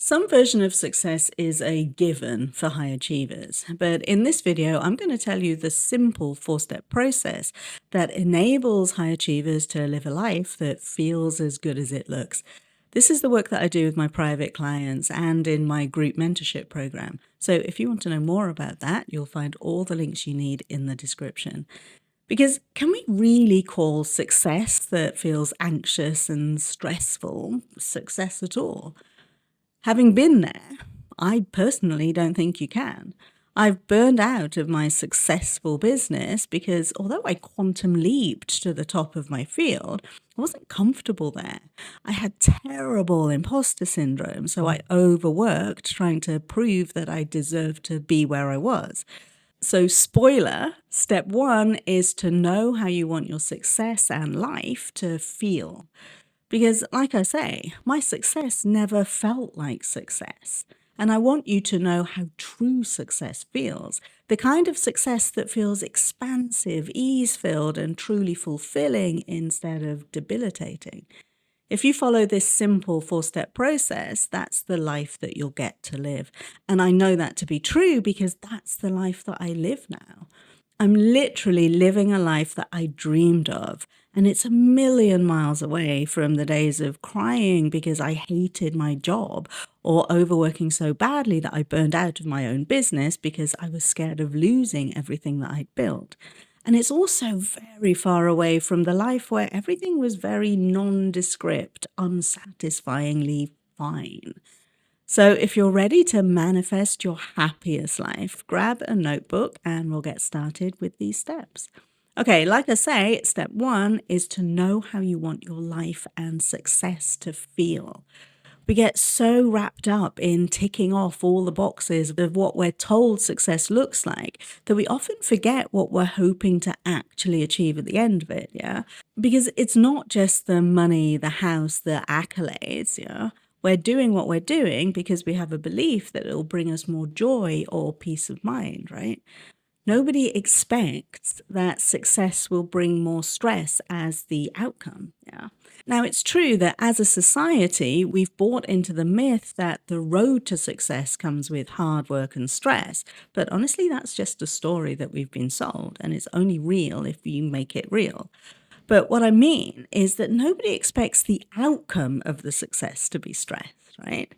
Some version of success is a given for high achievers, but in this video, I'm going to tell you the simple four-step process that enables high achievers to live a life that feels as good as it looks. This is the work that I do with my private clients and in my group mentorship program. So if you want to know more about that, you'll find all the links you need in the description. Because can we really call success that feels anxious and stressful success at all? Having been there, I personally don't think you can. I've burned out of my successful business because although I quantum leaped to the top of my field, I wasn't comfortable there. I had terrible imposter syndrome, so I overworked trying to prove that I deserved to be where I was. So spoiler, step one is to know how you want your success and life to feel. Because, like I say, my success never felt like success. And I want you to know how true success feels. The kind of success that feels expansive, ease-filled, and truly fulfilling instead of debilitating. If you follow this simple four-step process, that's the life that you'll get to live. And I know that to be true because that's the life that I live now. I'm literally living a life that I dreamed of, and it's a million miles away from the days of crying because I hated my job or overworking so badly that I burned out of my own business because I was scared of losing everything that I'd built. And it's also very far away from the life where everything was very nondescript, unsatisfyingly fine. So if you're ready to manifest your happiest life, grab a notebook and we'll get started with these steps. Okay, like I say, step one is to know how you want your life and success to feel. We get so wrapped up in ticking off all the boxes of what we're told success looks like that we often forget what we're hoping to actually achieve at the end of it, yeah? Because it's not just the money, the house, the accolades, yeah? We're doing what we're doing because we have a belief that it'll bring us more joy or peace of mind, right? Nobody expects that success will bring more stress as the outcome, yeah? Now, it's true that as a society, we've bought into the myth that the road to success comes with hard work and stress. But honestly, that's just a story that we've been sold, and it's only real if you make it real. But what I mean is that nobody expects the outcome of the success to be stress, right?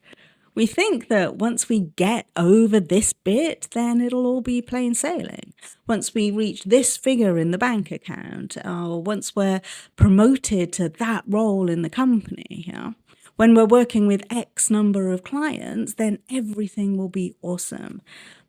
We think that once we get over this bit, then it'll all be plain sailing. Once we reach this figure in the bank account, or once we're promoted to that role in the company, when we're working with X number of clients, then everything will be awesome.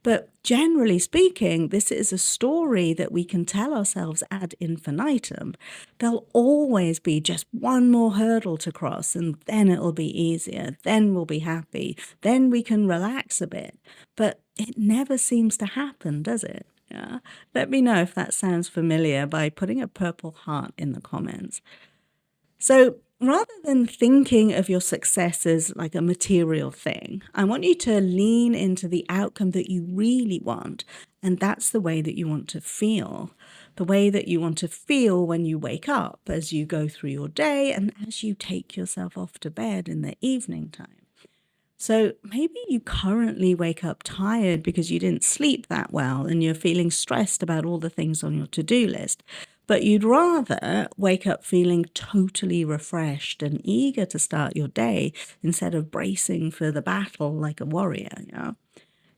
But generally speaking, this is a story that we can tell ourselves ad infinitum. There'll always be just one more hurdle to cross, and then it'll be easier. Then we'll be happy. Then we can relax a bit. But it never seems to happen, does it? Yeah. Let me know if that sounds familiar by putting a purple heart in the comments. So rather than thinking of your success as like a material thing, I want you to lean into the outcome that you really want. And that's the way that you want to feel. The way that you want to feel when you wake up, as you go through your day, and as you take yourself off to bed in the evening time. So maybe you currently wake up tired because you didn't sleep that well and you're feeling stressed about all the things on your to-do list. But you'd rather wake up feeling totally refreshed and eager to start your day instead of bracing for the battle like a warrior,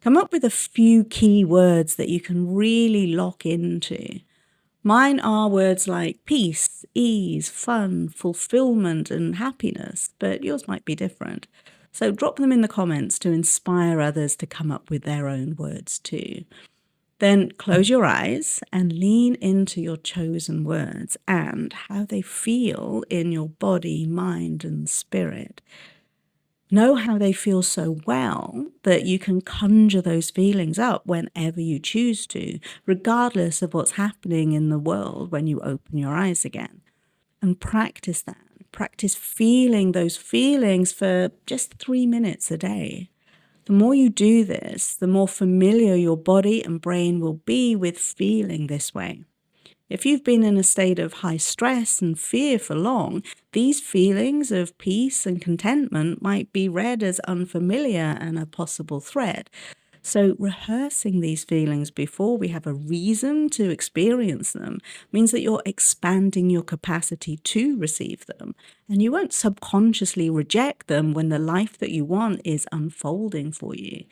Come up with a few key words that you can really lock into. Mine are words like peace, ease, fun, fulfillment, and happiness, but yours might be different. So drop them in the comments to inspire others to come up with their own words too. Then close your eyes and lean into your chosen words and how they feel in your body, mind, and spirit. Know how they feel so well that you can conjure those feelings up whenever you choose to, regardless of what's happening in the world when you open your eyes again. And practice that. Practice feeling those feelings for just 3 minutes a day. The more you do this, the more familiar your body and brain will be with feeling this way. If you've been in a state of high stress and fear for long, these feelings of peace and contentment might be read as unfamiliar and a possible threat. So, rehearsing these feelings before we have a reason to experience them means that you're expanding your capacity to receive them, and you won't subconsciously reject them when the life that you want is unfolding for you.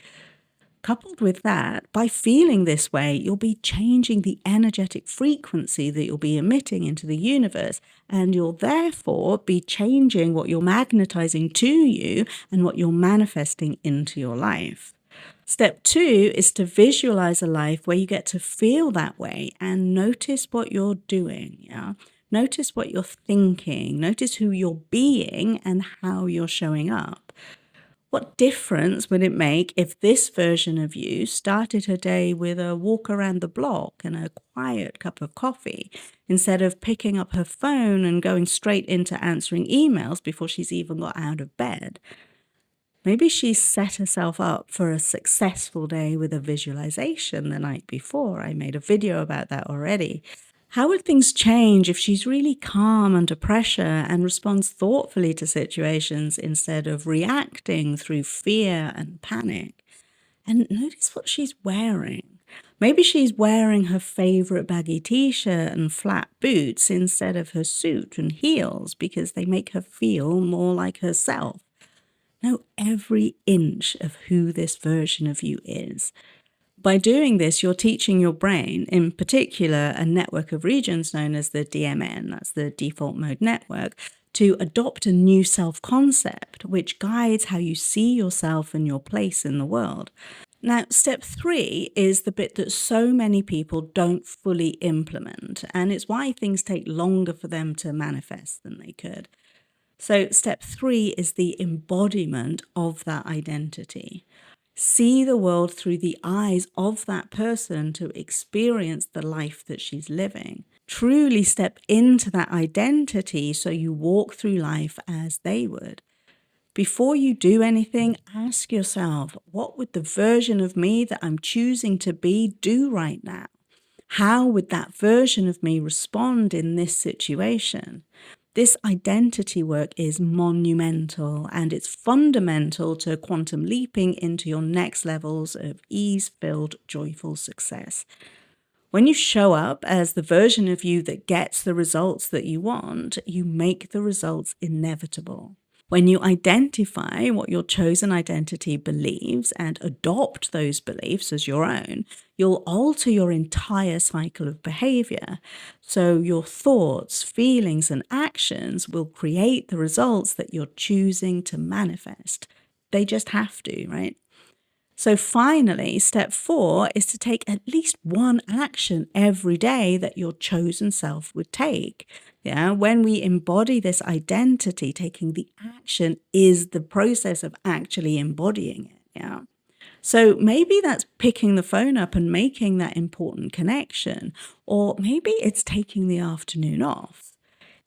Coupled with that, by feeling this way, you'll be changing the energetic frequency that you'll be emitting into the universe, and you'll therefore be changing what you're magnetizing to you and what you're manifesting into your life. Step 2 is to visualize a life where you get to feel that way and notice what you're doing. Yeah? Notice what you're thinking, notice who you're being and how you're showing up. What difference would it make if this version of you started her day with a walk around the block and a quiet cup of coffee, instead of picking up her phone and going straight into answering emails before she's even got out of bed? Maybe she set herself up for a successful day with a visualization the night before. I made a video about that already. How would things change if she's really calm under pressure and responds thoughtfully to situations instead of reacting through fear and panic? And notice what she's wearing. Maybe she's wearing her favorite baggy t-shirt and flat boots instead of her suit and heels because they make her feel more like herself. Know every inch of who this version of you is. By doing this, you're teaching your brain, in particular a network of regions known as the DMN, that's the default mode network, to adopt a new self-concept, which guides how you see yourself and your place in the world. Now, step 3 is the bit that so many people don't fully implement, and it's why things take longer for them to manifest than they could. So step 3 is the embodiment of that identity. See the world through the eyes of that person to experience the life that she's living. Truly step into that identity so you walk through life as they would. Before you do anything, ask yourself, what would the version of me that I'm choosing to be do right now? How would that version of me respond in this situation? This identity work is monumental, and it's fundamental to quantum leaping into your next levels of ease-filled, joyful success. When you show up as the version of you that gets the results that you want, you make the results inevitable. When you identify what your chosen identity believes and adopt those beliefs as your own, you'll alter your entire cycle of behavior. So your thoughts, feelings, and actions will create the results that you're choosing to manifest. They just have to, right? So finally, step 4 is to take at least one action every day that your chosen self would take. Yeah, when we embody this identity, taking the action is the process of actually embodying it. Yeah. So maybe that's picking the phone up and making that important connection, or maybe it's taking the afternoon off.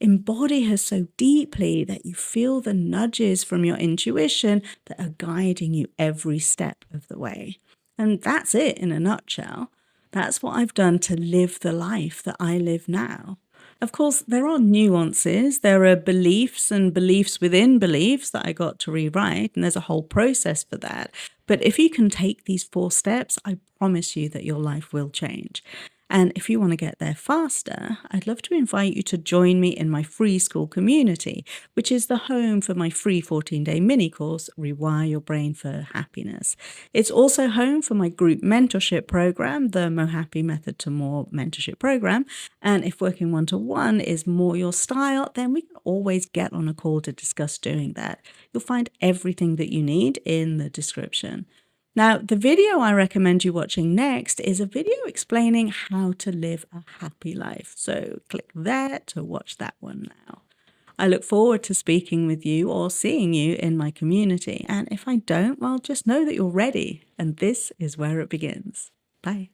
Embody her so deeply that you feel the nudges from your intuition that are guiding you every step of the way. And that's it in a nutshell. That's what I've done to live the life that I live now. Of course, there are nuances. There are beliefs and beliefs within beliefs that I got to rewrite, and there's a whole process for that. But if you can take these 4 steps, I promise you that your life will change. And if you want to get there faster, I'd love to invite you to join me in my free school community, which is the home for my free 14-day mini course, Rewire Your Brain for Happiness. It's also home for my group mentorship program, the Mohapi Method to More mentorship program. And if working one-to-one is more your style, then we can always get on a call to discuss doing that. You'll find everything that you need in the description. Now, the video I recommend you watching next is a video explaining how to live a happy life. So click there to watch that one now. I look forward to speaking with you or seeing you in my community. And if I don't, well, just know that you're ready. And this is where it begins. Bye.